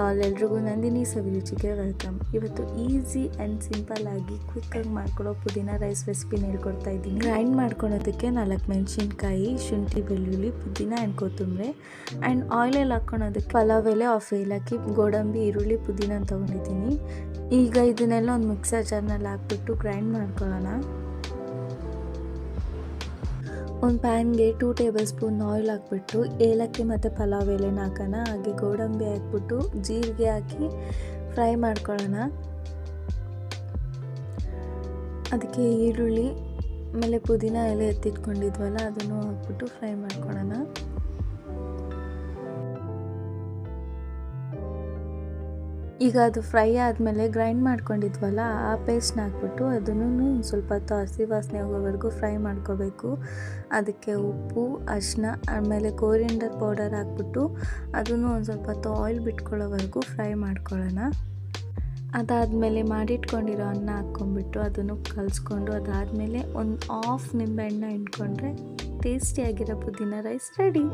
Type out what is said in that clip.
All, ಎಲ್ರಿಗೂ Nandini ಸವಿರುಚಿಗೆ welcome. ಇವತ್ತು easy and simple ಆಗಿ ಕ್ವಿಕ್ಕಾಗಿ ಮಾಡ್ಕೊಳ್ಳೋ ಪುದೀನ ರೈಸ್ ರೆಸಿಪಿನ ಹೇಳ್ಕೊಡ್ತಾ ಇದ್ದೀನಿ. ಗ್ರೈಂಡ್ ಮಾಡ್ಕೊಳೋದಕ್ಕೆ 4 ಮೆಣಸಿನ್ಕಾಯಿ, ಶುಂಠಿ, ಬೆಳ್ಳುಳ್ಳಿ, ಪುದೀನ ಆ್ಯಂಡ್ ಕೊತ್ತಂಬರಿ ಆ್ಯಂಡ್ ಆಯಿಲಲ್ಲಿ ಹಾಕ್ಕೊಳೋದಕ್ಕೆ ಪಲಾವ್ ಎಲೆ, ಆಫ್ ಏಲಕ್ಕಿ, ಗೋಡಂಬಿ, ಈರುಳ್ಳಿ, ಪುದೀನ ತೊಗೊಂಡಿದ್ದೀನಿ. ಈಗ ಇದನ್ನೆಲ್ಲ ಒಂದು ಮಿಕ್ಸರ್ ಜಾರ್ನಲ್ಲಿ ಹಾಕ್ಬಿಟ್ಟು ಗ್ರೈಂಡ್ ಮಾಡ್ಕೊಳ್ಳೋಣ. ಒಂದು ಪ್ಯಾನ್ಗೆ 2 ಟೇಬಲ್ ಸ್ಪೂನ್ ಆಯಿಲ್ ಹಾಕ್ಬಿಟ್ಟು ಏಲಕ್ಕಿ ಮತ್ತು ಪಲಾವ್ ಎಲೆನ ಹಾಕೋಣ. ಹಾಗೆ ಗೋಡಂಬಿ ಹಾಕ್ಬಿಟ್ಟು ಜೀರಿಗೆ ಹಾಕಿ ಫ್ರೈ ಮಾಡ್ಕೊಳ್ಳೋಣ. ಅದಕ್ಕೆ ಈರುಳ್ಳಿ ಆಮೇಲೆ ಪುದೀನ ಎಲೆ ಎತ್ತಿಟ್ಕೊಂಡಿದ್ವಲ್ಲ ಅದನ್ನು ಹಾಕ್ಬಿಟ್ಟು ಫ್ರೈ ಮಾಡ್ಕೊಳ್ಳೋಣ. ಈಗ ಅದು ಫ್ರೈ ಆದಮೇಲೆ ಗ್ರೈಂಡ್ ಮಾಡ್ಕೊಂಡಿದ್ವಲ್ಲ ಆ ಪೇಸ್ಟ್ನ ಹಾಕ್ಬಿಟ್ಟು ಅದನ್ನು ಒಂದು ಸ್ವಲ್ಪ ಹೊತ್ತು ಹಸಿ ವಾಸನೆ ಹೋಗೋವರೆಗೂ ಫ್ರೈ ಮಾಡ್ಕೋಬೇಕು. ಅದಕ್ಕೆ ಉಪ್ಪು, ಅರಿಶಿನ ಆಮೇಲೆ ಕೋರಿಯಂಡರ್ ಪೌಡರ್ ಹಾಕ್ಬಿಟ್ಟು ಅದನ್ನು ಒಂದು ಸ್ವಲ್ಪ ಹೊತ್ತು ಆಯಿಲ್ ಬಿಟ್ಕೊಳ್ಳೋವರೆಗೂ ಫ್ರೈ ಮಾಡ್ಕೊಳ್ಳೋಣ. ಅದಾದಮೇಲೆ ಮಾಡಿಟ್ಕೊಂಡಿರೋ ಅನ್ನ ಹಾಕ್ಕೊಂಡ್ಬಿಟ್ಟು ಅದನ್ನು ಕಲಿಸ್ಕೊಂಡು ಅದಾದಮೇಲೆ ಒಂದು 1/2 ನಿಂಬೆಹಣ್ಣು ಹಿಂಡ್ಕೊಂಡ್ರೆ ಟೇಸ್ಟಿಯಾಗಿರೋ ಪುದೀನ ರೈಸ್ ರೆಡಿ.